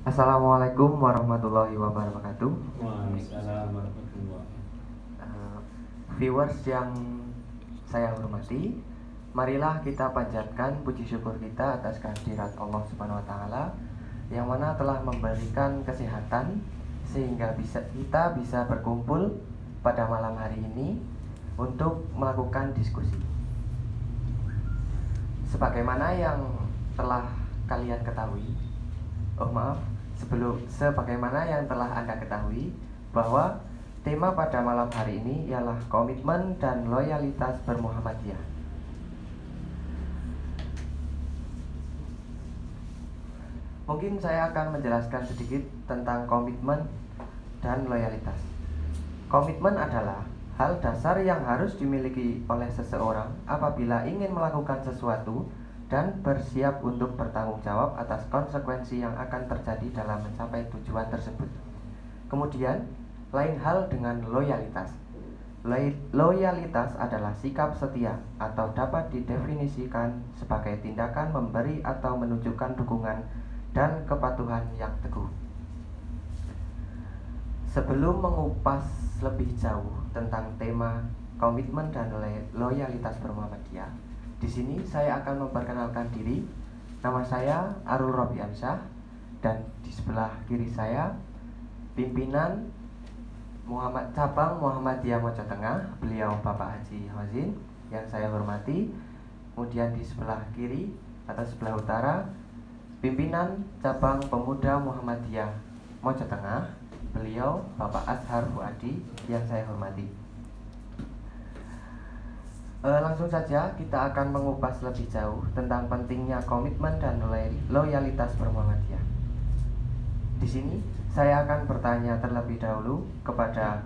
Assalamualaikum warahmatullahi wabarakatuh. Waalaikumsalam warahmatullahi. Eh, Viewers yang saya hormati, marilah kita panjatkan puji syukur kita atas kehadirat Allah Subhanahu wa taala yang mana telah memberikan kesehatan sehingga kita bisa berkumpul pada malam hari ini untuk melakukan diskusi. Sebagaimana yang telah kalian ketahui, sebagaimana yang telah Anda ketahui bahwa tema pada malam hari ini ialah komitmen dan loyalitas bermuhammadiyah. Mungkin saya akan menjelaskan sedikit tentang komitmen dan loyalitas. Komitmen adalah hal dasar yang harus dimiliki oleh seseorang apabila ingin melakukan sesuatu dan bersiap untuk bertanggung jawab atas konsekuensi yang akan terjadi dalam mencapai tujuan tersebut. Kemudian, lain hal dengan loyalitas. Loyalitas adalah sikap setia atau dapat didefinisikan sebagai tindakan memberi atau menunjukkan dukungan dan kepatuhan yang teguh. Sebelum mengupas lebih jauh tentang tema komitmen dan loyalitas bermuhammadiyah, di sini saya akan memperkenalkan diri. Nama saya Arul Robiansyah dan di sebelah kiri saya pimpinan cabang Muhammadiyah Mojo Tengah, beliau Bapak Haji Hozin yang saya hormati. Kemudian di sebelah kiri atau sebelah utara pimpinan cabang Pemuda Muhammadiyah Mojo Tengah, beliau Bapak Azhar Fuadi yang saya hormati. Langsung saja kita akan mengupas lebih jauh tentang pentingnya komitmen dan loyalitas bermuhammadiyah. Di sini saya akan bertanya terlebih dahulu kepada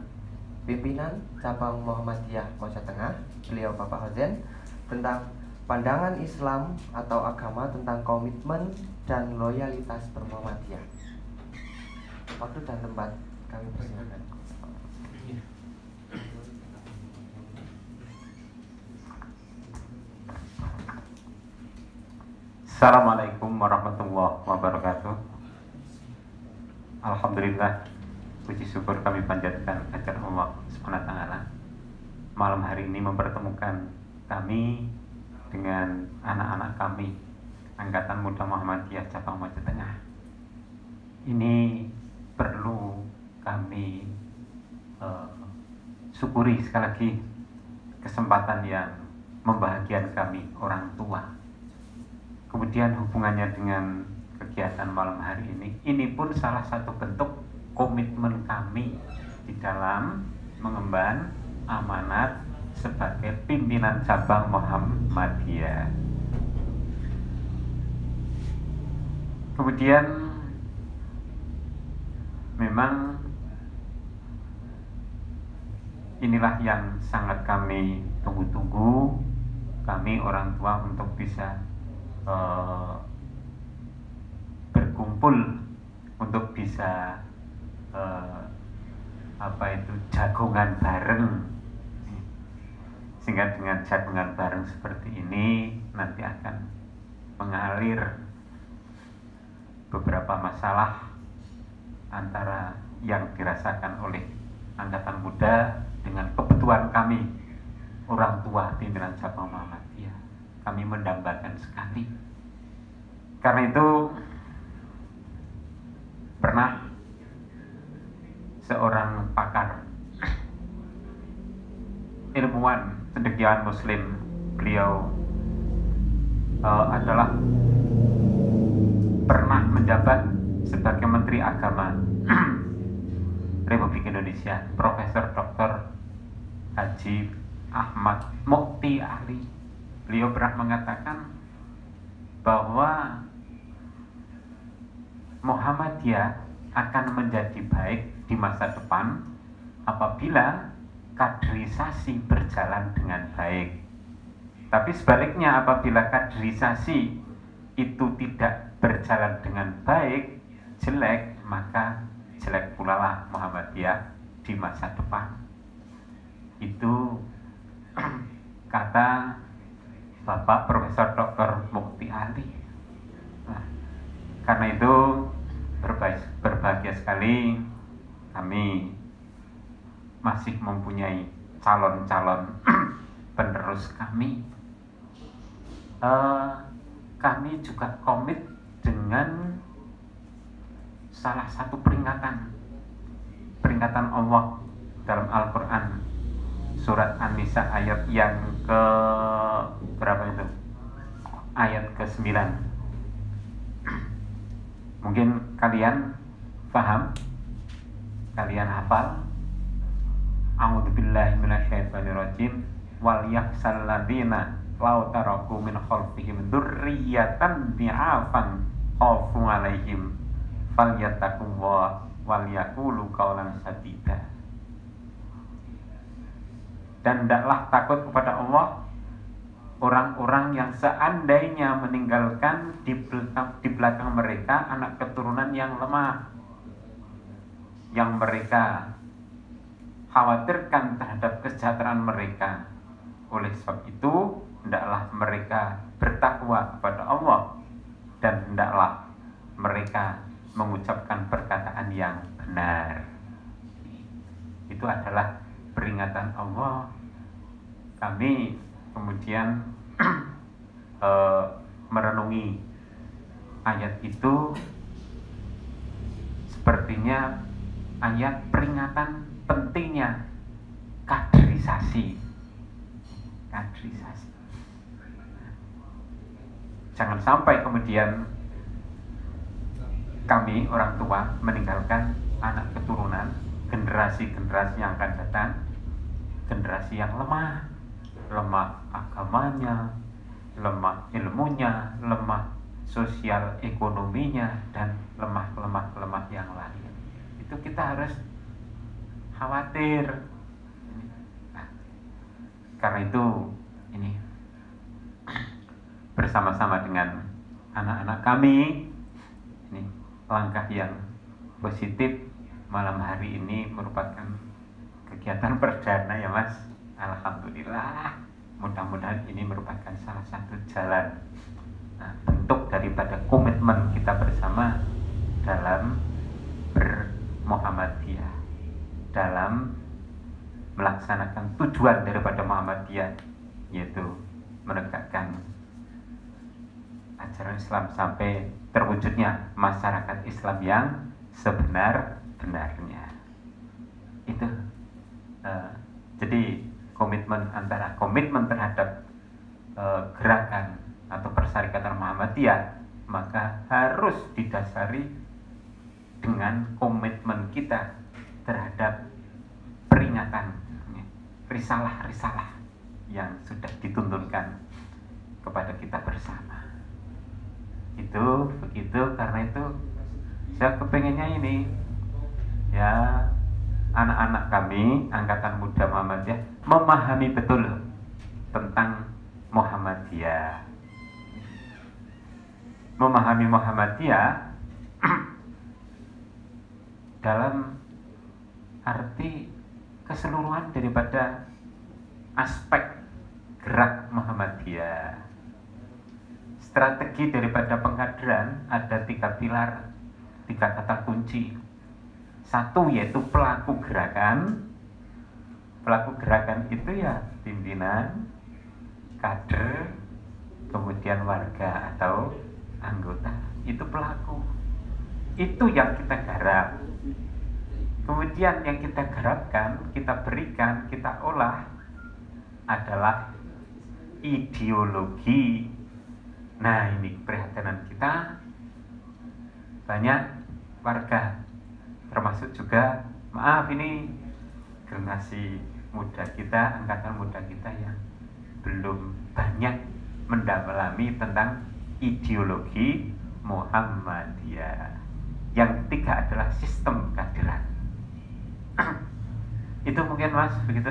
pimpinan cabang Muhammadiyah Mojo Tengah, beliau Bapak Hozen, tentang pandangan Islam atau agama tentang komitmen dan loyalitas bermuhammadiyah. Waktu dan tempat kami persilakan. Assalamualaikum warahmatullahi wabarakatuh. Alhamdulillah, puji syukur kami panjatkan agar Allah SWT malam hari ini mempertemukan kami dengan anak-anak kami Angkatan Muda Muhammadiyah Cabang Mojo Tengah. Ini perlu kami syukuri sekali lagi kesempatan yang membahagiakan kami orang tua. Kemudian hubungannya dengan kegiatan malam hari ini pun salah satu bentuk komitmen kami di dalam mengemban amanat sebagai pimpinan cabang Muhammadiyah. Kemudian memang inilah yang sangat kami tunggu-tunggu, kami orang tua untuk bisa berkumpul untuk bisa jagongan bareng, sehingga dengan jagongan bareng seperti ini nanti akan mengalir beberapa masalah antara yang dirasakan oleh angkatan muda dengan kebutuhan kami orang tua pimpinan cabang Muhammadiyah. Kami mendambakan sekali. Karena itu pernah seorang pakar ilmuwan cendekiawan muslim, beliau adalah pernah menjabat sebagai Menteri Agama Republik Indonesia, Profesor Dr. Haji Ahmad Mukti Ali. Beliau pernah mengatakan bahwa Muhammadiyah akan menjadi baik di masa depan apabila kaderisasi berjalan dengan baik. Tapi sebaliknya, apabila kaderisasi itu tidak berjalan dengan baik, jelek, maka jelek pula lah Muhammadiyah di masa depan. Itu kata Bapak Profesor Dr. Mukti Ali. Nah, karena itu berbaik masih mempunyai calon-calon penerus kami, kami juga komit dengan salah satu peringatan Allah dalam Al-Quran, surat An-Nisa ayat yang ke berapa itu? Ayat ke-9. Mungkin kalian paham, kalian hafal. A'udzubillahi minasyaitonirrajim. Wal yakhsal ladzina law taraku min khalfihim dzurriyyatan bi'afan khafu 'alaihim falyattaqullah wal yaqulu qawlan sadida. Dan hendaklah takut kepada Allah orang-orang yang seandainya meninggalkan di belakang mereka anak keturunan yang lemah, yang mereka khawatirkan terhadap kesejahteraan mereka. Oleh sebab itu, hendaklah mereka bertakwa kepada Allah dan hendaklah mereka mengucapkan perkataan yang benar. Itu adalah peringatan Allah. Kami kemudian merenungi ayat itu, sepertinya ayat peringatan pentingnya kaderisasi. Jangan sampai kemudian kami orang tua meninggalkan anak keturunan, generasi-generasi yang akan datang, generasi yang lemah agamanya, lemah ilmunya, lemah sosial ekonominya, dan lemah yang lain. Itu kita harus khawatir. Karena itu ini bersama-sama dengan anak-anak kami, ini langkah yang positif malam hari ini merupakan kegiatan perdana ya Mas. Alhamdulillah, mudah-mudahan ini merupakan salah satu jalan bentuk daripada komitmen kita bersama dalam bermuhammadiyah, dalam melaksanakan tujuan daripada Muhammadiyah, yaitu menegakkan ajaran Islam sampai terwujudnya masyarakat Islam yang sebenar-benarnya. Itu jadi komitmen terhadap gerakan atau persyarikatan Muhammadiyah maka harus didasari dengan komitmen kita terhadap peringatan risalah-risalah yang sudah dituntunkan kepada kita bersama. Itu begitu, karena itu saya kepengennya ini ya, anak-anak kami angkatan muda Muhammadiyah memahami betul tentang Muhammadiyah. Memahami Muhammadiyah dalam arti keseluruhan daripada aspek gerak Muhammadiyah. Strategi daripada pengkaderan ada 3 pilar, 3 kata kunci. 1 yaitu pelaku gerakan. Pelaku gerakan itu ya pimpinan, kader, kemudian warga atau anggota. Itu pelaku. Itu yang kita garap. Kemudian yang kita garapkan, kita berikan, kita olah adalah ideologi. Nah, ini keprihatinan kita. Banyak warga, termasuk juga, maaf ini generasi muda kita, angkatan muda kita yang belum banyak mendalami tentang ideologi Muhammadiyah. Yang ketiga adalah sistem kehadiran. Itu mungkin Mas begitu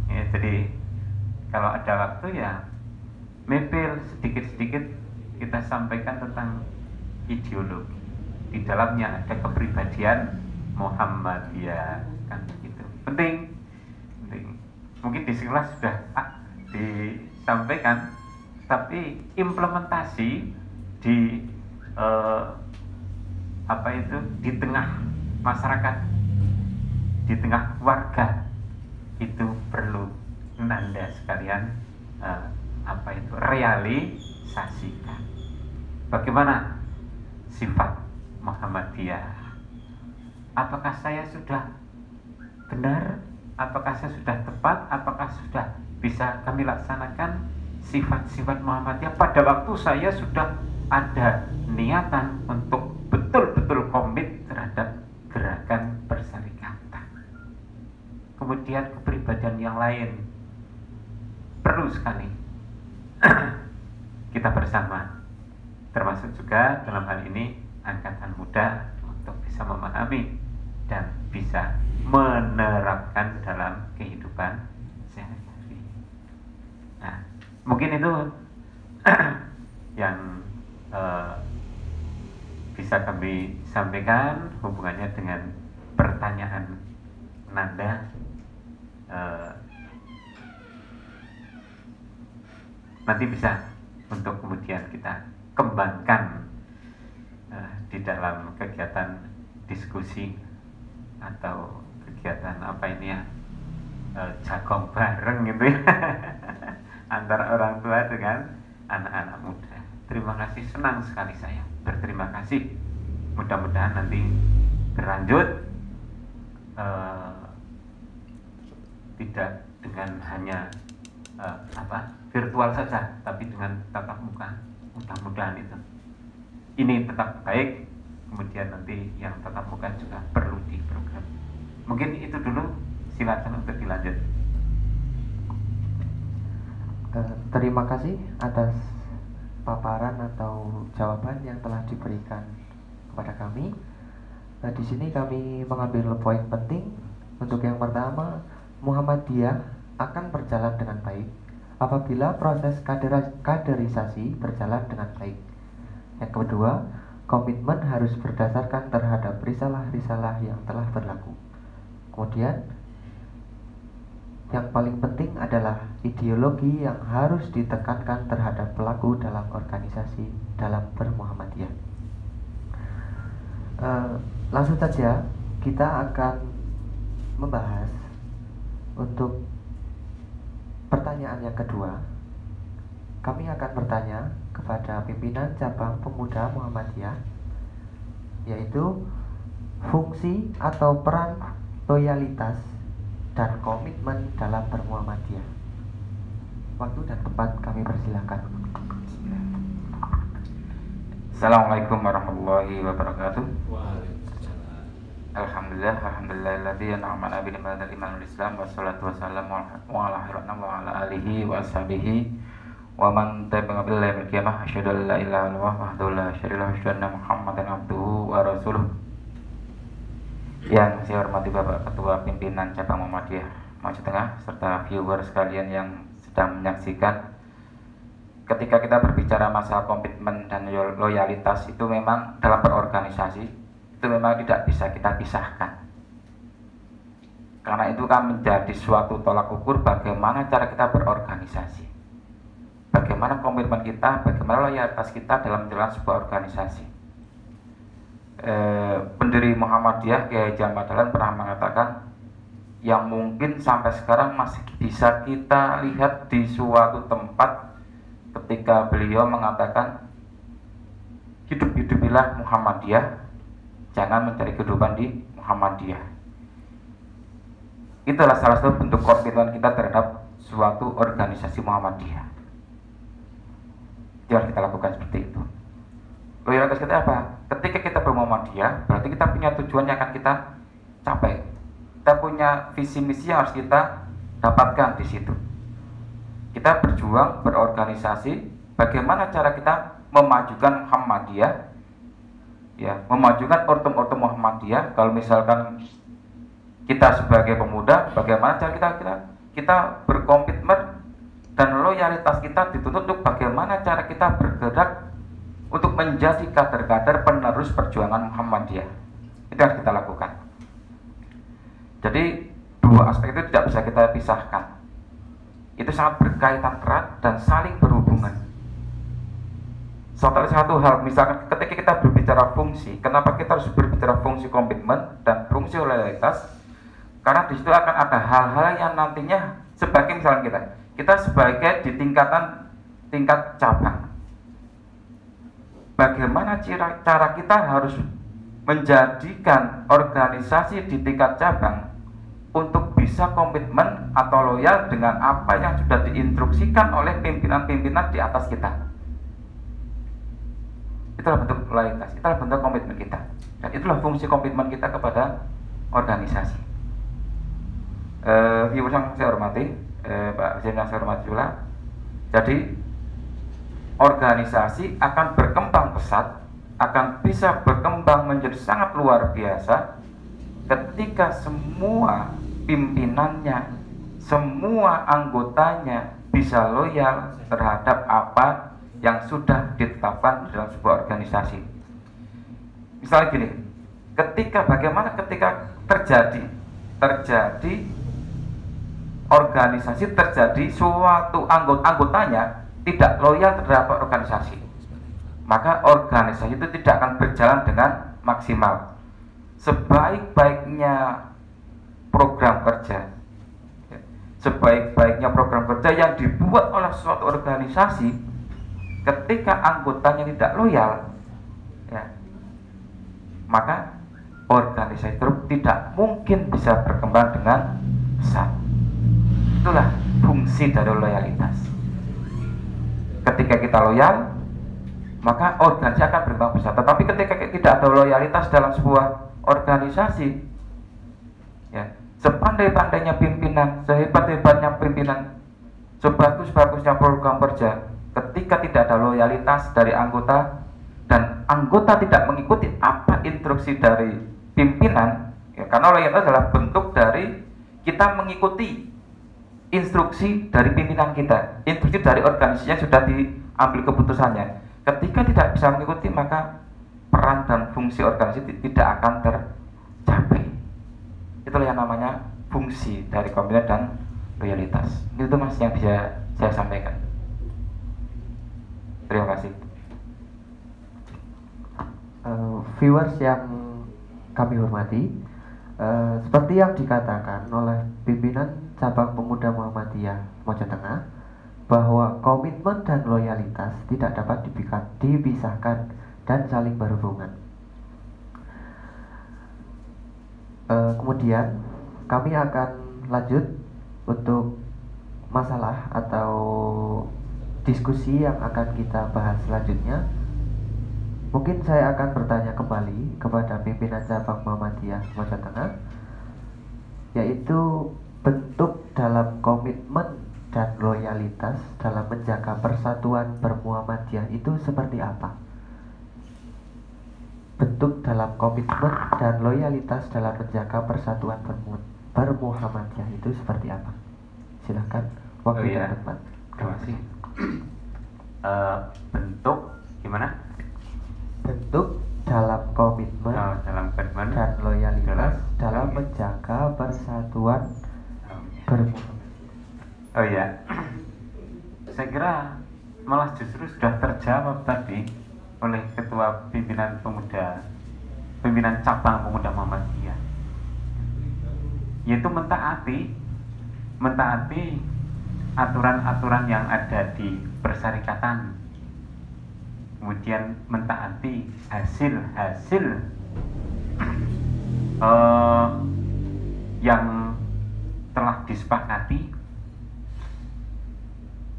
ya, jadi kalau ada waktu ya mepil sedikit-sedikit kita sampaikan tentang ideologi. Di dalamnya ada kepribadian Muhammadiyah, kan begitu. Penting. Mungkin di sekolah sudah disampaikan, tapi implementasi di di tengah masyarakat, di tengah keluarga itu perlu Anda sekalian realisasikan. Bagaimana sifat Muhammadiyah? Apakah saya sudah benar? Apakah saya sudah tepat? Apakah sudah bisa kami laksanakan sifat-sifat Muhammadiyah pada waktu saya sudah ada niatan untuk betul-betul komit terhadap gerakan persyarikatan. Kemudian kepribadian yang lain perlu sekali kita bersama, termasuk juga dalam hal ini angkatan muda, untuk bisa memahami dan bisa menerapkan dalam kehidupan sehari-hari. Nah, mungkin itu yang bisa kami sampaikan hubungannya dengan pertanyaan Nanda. Nanti bisa untuk kemudian kita kembangkan di dalam kegiatan diskusi atau kegiatan apa ini ya, jagong bareng gitu ya antara orang tua dengan anak-anak muda. Terima kasih, senang sekali saya, berterima kasih. Mudah-mudahan nanti berlanjut, tidak dengan hanya virtual saja, tapi dengan tatap muka. Mudah-mudahan ini tetap baik. Kemudian nanti yang tatap muka juga perlu diprogram. Mungkin itu dulu, silakan untuk dilanjut. Terima kasih atas paparan atau jawaban yang telah diberikan kepada kami. Di sini kami mengambil poin penting. Untuk yang pertama, Muhammadiyah akan berjalan dengan baik apabila proses kaderisasi berjalan dengan baik. Yang kedua, komitmen harus berdasarkan terhadap risalah-risalah yang telah berlaku. Kemudian, yang paling penting adalah ideologi yang harus ditekankan terhadap pelaku dalam organisasi dalam bermuhammadiyah. Langsung saja kita akan membahas untuk pertanyaan yang kedua. Kami akan bertanya kepada pimpinan cabang pemuda Muhammadiyah, yaitu fungsi atau peran loyalitas dan komitmen dalam bermuhammadiyah. Waktu dan tempat kami persilakan. Assalamualaikum warahmatullahi wabarakatuh. Waalaikumsalam. Alhamdulillahilladzi an'amana bi ni'matil Islam wassalatu wassalamu ala alihi wa ashabihi wa man tabi'a bil qiyamah asyhadu an la ilaha illallah wahdahu la syarika lahu wa asyhadu anna Muhammadan abduhu wa rasuluh. Yang saya hormati Bapak Ketua Pimpinan Cabang Muhammadiyah Majelis Tengah serta viewer sekalian yang sedang menyaksikan. Ketika kita berbicara masalah komitmen dan loyalitas, itu memang dalam berorganisasi itu memang tidak bisa kita pisahkan. Karena itu kan menjadi suatu tolak ukur bagaimana cara kita berorganisasi, bagaimana komitmen kita, bagaimana loyalitas kita dalam menjalankan sebuah organisasi. Pendiri Muhammadiyah Kiai Haji Ahmad Dahlan pernah mengatakan yang mungkin sampai sekarang masih bisa kita lihat di suatu tempat ketika beliau mengatakan, hidup-hidupilah Muhammadiyah, jangan mencari kehidupan di Muhammadiyah. Itulah salah satu bentuk komitmen kita terhadap suatu organisasi Muhammadiyah. Yang kita lakukan seperti itu. Loyalitas kita apa? Ketika kita bermuhammadiyah, berarti kita punya tujuan yang akan kita capai. Kita punya visi misi yang harus kita dapatkan di situ. Kita berjuang, berorganisasi, bagaimana cara kita memajukan Muhammadiyah, ya, memajukan ortum-ortum Muhammadiyah. Kalau misalkan kita sebagai pemuda, bagaimana cara kita berkomitmen dan loyalitas kita dituntut untuk bagaimana cara kita bergerak untuk menjadi kader-kader penerus perjuangan Muhammadiyah. Itu yang kita lakukan. Jadi dua aspek itu tidak bisa kita pisahkan. Itu sangat berkaitan erat dan saling berhubungan. Satu hal, misalkan ketika kita berbicara fungsi, kenapa kita harus berbicara fungsi komitmen dan fungsi loyalitas? Karena di situ akan ada hal-hal yang nantinya sebagai misalnya kita sebagai di tingkat cabang. Bagaimana cara kita harus menjadikan organisasi di tingkat cabang untuk bisa komitmen atau loyal dengan apa yang sudah diinstruksikan oleh pimpinan-pimpinan di atas kita. Itulah bentuk loyalitas, itulah bentuk komitmen kita, dan itulah fungsi komitmen kita kepada organisasi. Ibu yang saya hormati, Pak Presiden yang saya hormati juga. Jadi organisasi akan berkembang pesat, akan bisa berkembang menjadi sangat luar biasa ketika semua pimpinannya, semua anggotanya bisa loyal terhadap apa yang sudah ditetapkan dalam sebuah organisasi. Misalnya gini, bagaimana ketika terjadi organisasi, terjadi suatu anggotanya tidak loyal terhadap organisasi, maka organisasi itu tidak akan berjalan dengan maksimal. Sebaik-baiknya program kerja, yang dibuat oleh suatu organisasi, ketika anggotanya tidak loyal, ya, maka organisasi itu tidak mungkin bisa berkembang dengan pesat. Itulah fungsi dari loyalitas. Ketika kita loyal, maka organisasi akan berkembang pesat. Tetapi ketika tidak ada loyalitas dalam sebuah organisasi, ya, sepandai-pandainya pimpinan, sehebat-hebatnya pimpinan, sebagus-bagusnya program kerja, ketika tidak ada loyalitas dari anggota dan anggota tidak mengikuti apa instruksi dari pimpinan, ya, karena loyalitas adalah bentuk dari kita mengikuti instruksi dari pimpinan kita, instruksi dari organisasi yang sudah diambil keputusannya. Ketika tidak bisa mengikuti, maka peran dan fungsi organisasi tidak akan tercapai. Itulah yang namanya fungsi dari komitmen dan loyalitas. Itu Mas yang bisa saya sampaikan. Terima kasih. Viewers yang kami hormati, seperti yang dikatakan oleh pimpinan cabang pemuda Muhammadiyah Mojo Tengah, bahwa komitmen dan loyalitas tidak dapat dipisahkan dan saling berhubungan. Kemudian kami akan lanjut untuk masalah atau diskusi yang akan kita bahas selanjutnya. Mungkin saya akan bertanya kembali kepada pimpinan cabang Muhammadiyah Mojo Tengah, yaitu bentuk dalam komitmen dan loyalitas dalam menjaga persatuan bermuhammadiyah itu seperti apa? Bentuk dalam komitmen dan loyalitas dalam menjaga persatuan bermuhammadiyah itu seperti apa? Silahkan, waktu dan tempat. Terima kasih. Bentuk gimana? Bentuk dalam komitmen dan loyalitas dalam menjaga persatuan bermuhammadiyah. Oh ya, saya kira malah justru sudah terjawab tadi oleh Ketua Pimpinan Cabang Pemuda Muhammadiyah, yaitu mentaati aturan-aturan yang ada di persyarikatan, kemudian mentaati hasil-hasil yang telah disepakati,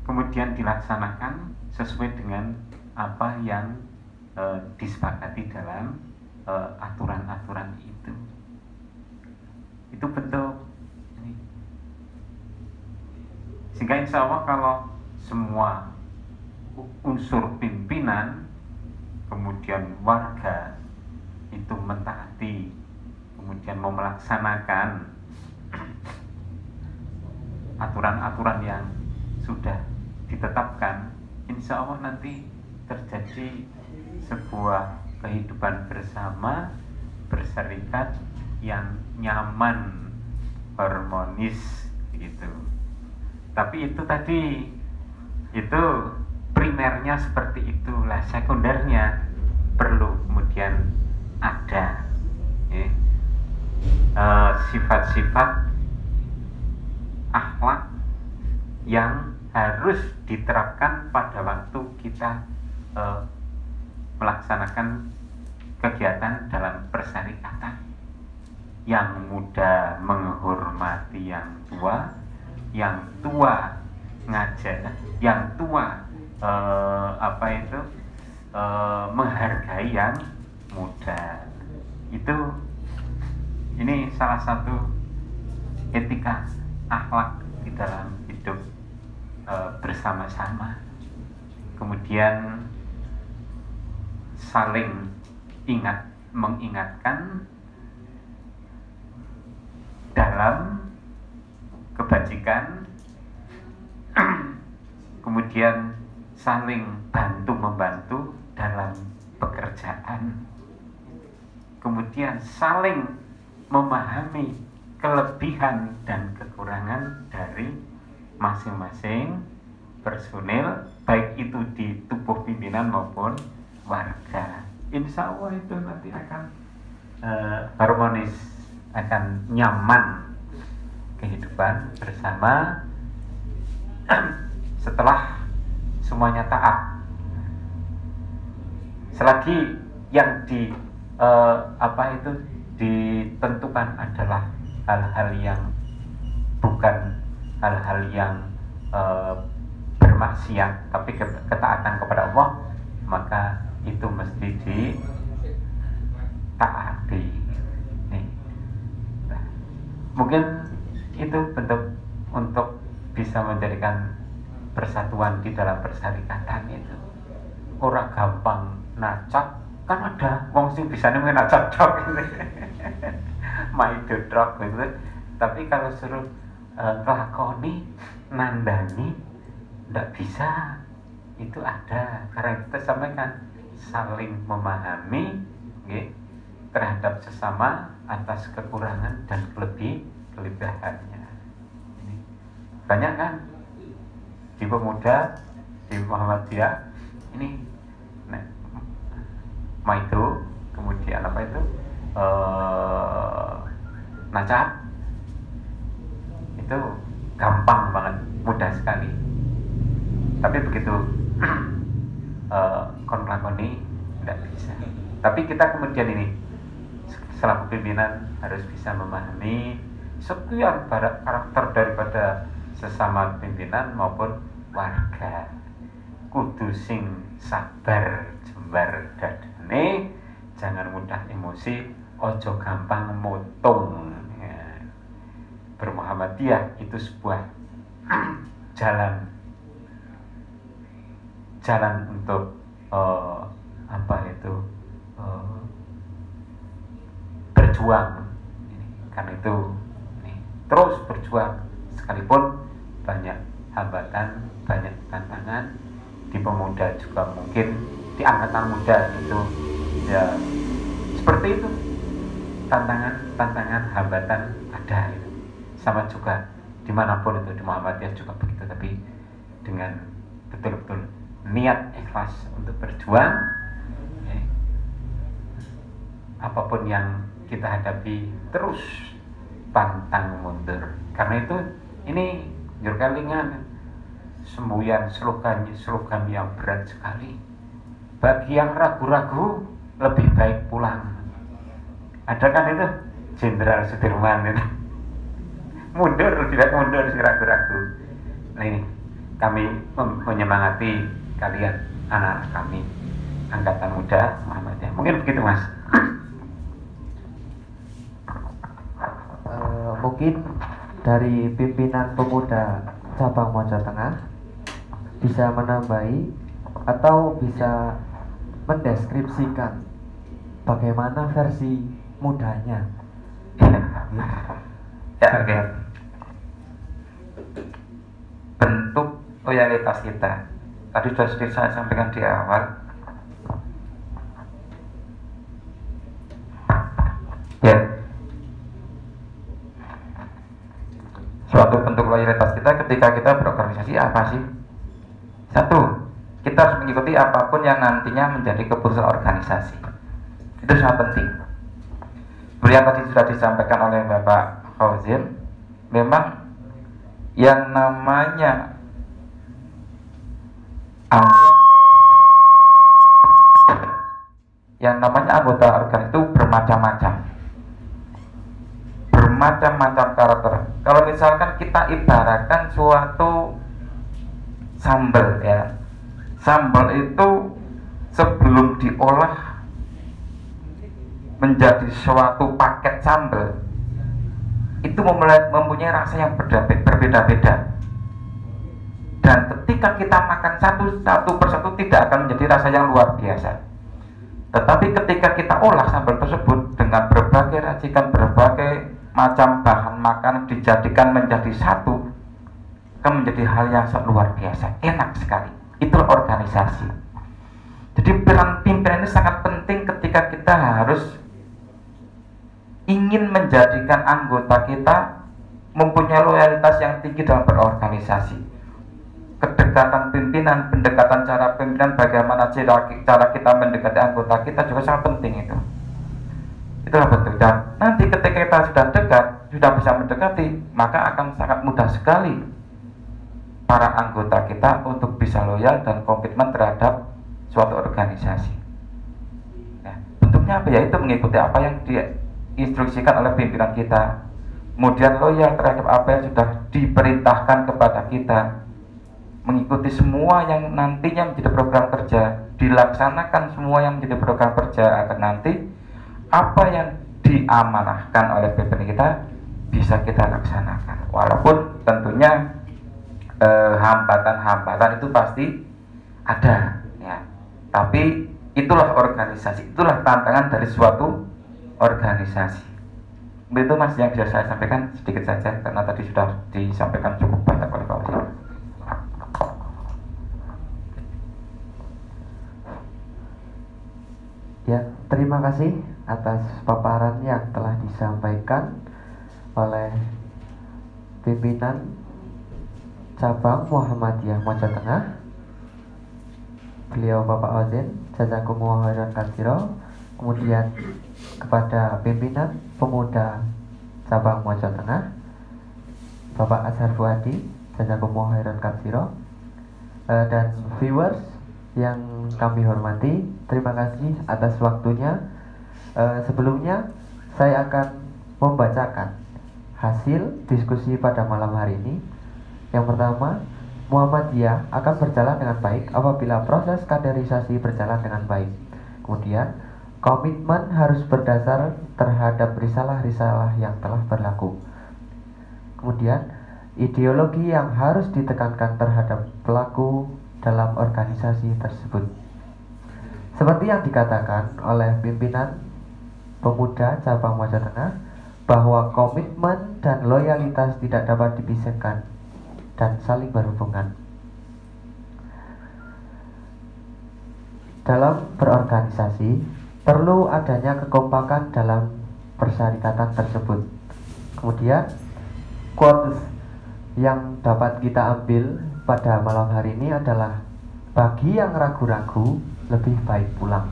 kemudian dilaksanakan sesuai dengan apa yang disepakati dalam aturan-aturan itu. Itu bentuk ini. Sehingga insya Allah kalau semua unsur pimpinan kemudian warga itu mentaati, kemudian mau melaksanakan aturan-aturan yang sudah ditetapkan, insya Allah nanti terjadi sebuah kehidupan bersama berserikat yang nyaman, harmonis gitu. Tapi itu tadi, itu primernya seperti itulah, sekundernya perlu kemudian ada, ya. sifat-sifat akhlak yang harus diterapkan pada waktu kita melaksanakan kegiatan dalam persyarikatan. Yang muda menghormati yang tua ngajar, yang tua menghargai yang muda. Ini salah satu etika akhlak di dalam hidup bersama-sama. Kemudian saling mengingatkan dalam kebajikan, kemudian saling bantu-membantu dalam pekerjaan, kemudian saling memahami kelebihan dan kekurangan dari masing-masing personil, baik itu di tubuh pimpinan maupun warga. Insya Allah itu nanti akan harmonis, akan nyaman kehidupan bersama setelah semuanya taat. Selagi yang ditentukan adalah hal-hal yang bukan hal-hal yang bermaksiat, tapi ketaatan kepada Allah, maka itu mesti ditaati. Nah, mungkin itu bentuk untuk bisa menjadikan persatuan di dalam persyarikatan itu. Orang gampang nacak, kan ada wong sing bisane mungkin nacak cok ini. Maido trok gitu. Tapi kalau suruh nglakoni, nandani, ndak bisa. Itu ada, karena kita sampaikan saling memahami terhadap sesama atas kekurangan dan kelebihannya. Banyak kan di pemuda, di Muhammadiyah ini maido, kemudian nacap, itu gampang banget, mudah sekali. Tapi begitu konlakoni tidak bisa. Tapi kita kemudian ini selaku pimpinan harus bisa memahami sekian karakter daripada sesama pimpinan maupun warga. Kudu sing sabar jembar dadane, jangan mudah emosi, ojo gampang motong. Ya. Bermuhammadiyah itu sebuah jalan untuk berjuang. Karena itu terus berjuang sekalipun banyak hambatan, banyak tantangan. Di pemuda juga mungkin, di angkatan muda itu ya seperti itu, tantangan, hambatan ada itu. Sama juga dimanapun itu, di Muhammadiyah juga begitu, tapi dengan betul-betul niat ikhlas untuk berjuang, apapun yang kita hadapi terus pantang mundur. Karena itu ini jurkalingan semboyan slogan yang berat sekali. Bagi yang ragu-ragu lebih baik pulang. Ada kan itu Jenderal Sudirman itu mundur, tidak mundur si ragu-ragu. Nah ini kami menyemangati kalian, anak kami angkatan muda Muhammadiyah. Mungkin begitu Mas. Mungkin dari pimpinan pemuda cabang Mojo Tengah bisa menambahi atau bisa mendeskripsikan bagaimana versi mudanya. Ya, oke. Bentuk loyalitas kita tadi sudah sedikit saya sampaikan di awal. Ya, suatu bentuk loyalitas kita ketika kita berorganisasi apa sih? Satu, kita harus mengikuti apapun yang nantinya menjadi keputusan organisasi. Itu sangat penting. seperti yang tadi sudah disampaikan oleh Bapak Fauzin, memang yang namanya anggota organ itu bermacam-macam karakter. Kalau misalkan kita ibaratkan suatu sambal ya, sambal itu sebelum diolah menjadi suatu paket sambal itu mempunyai rasa yang berbeda-beda, dan ketika kita makan satu persatu tidak akan menjadi rasa yang luar biasa. Tetapi ketika kita olah sambal tersebut dengan berbagai racikan, berbagai macam bahan makanan dijadikan menjadi satu, akan menjadi hal yang sangat luar biasa, enak sekali. Itulah organisasi. Jadi peran pimpinan ini sangat penting ketika kita harus ingin menjadikan anggota kita mempunyai loyalitas yang tinggi dalam berorganisasi. Kedekatan pimpinan, pendekatan cara pimpinan, bagaimana cara kita mendekati anggota kita juga sangat penting itu. Itulah betul. Dan nanti ketika kita sudah dekat, sudah bisa mendekati, maka akan sangat mudah sekali para anggota kita untuk bisa loyal dan komitmen terhadap suatu organisasi. Nah, bentuknya apa ya? Itu mengikuti apa yang diinstruksikan oleh pimpinan kita, kemudian loyal terhadap apa yang sudah diperintahkan kepada kita, mengikuti semua yang nantinya menjadi program kerja, dilaksanakan semua yang menjadi program kerja agar nanti apa yang diamanahkan oleh pimpinan kita bisa kita laksanakan. Walaupun tentunya hambatan-hambatan itu pasti ada ya. Tapi itulah organisasi, itulah tantangan dari suatu organisasi. Itu Mas yang bisa saya sampaikan sedikit saja karena tadi sudah disampaikan cukup banyak oleh Pak Wazir. Ya, terima kasih atas paparan yang telah disampaikan oleh pimpinan cabang Muhammadiyah Mojo Tengah, beliau Bapak Wazin, jazakumullah khairan katsira. Kemudian kepada pimpinan pemuda cabang Mojo Tengah, Bapak Azhar Fuadi, jazakumullah khairan katsira. Dan viewers yang kami hormati, terima kasih atas waktunya. Sebelumnya saya akan membacakan hasil diskusi pada malam hari ini. Yang pertama, Muhammadiyah akan berjalan dengan baik apabila proses kaderisasi berjalan dengan baik. Kemudian, komitmen harus berdasar terhadap risalah-risalah yang telah berlaku. Kemudian, ideologi yang harus ditekankan terhadap pelaku dalam organisasi tersebut. Seperti yang dikatakan oleh pimpinan pemuda cabang Mojo Tengah, bahwa komitmen dan loyalitas tidak dapat dipisahkan dan saling berhubungan. Dalam berorganisasi, perlu adanya kekompakan dalam persyarikatan tersebut. Kemudian, quotes yang dapat kita ambil pada malam hari ini adalah, bagi yang ragu-ragu, lebih baik pulang.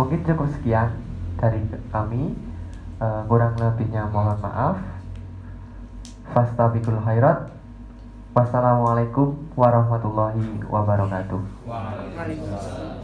Mungkin cukup sekian dari kami. Kurang lebihnya mohon maaf. Fastabiqul khairat. Wassalamualaikum warahmatullahi wabarakatuh. Waalaikumsalam.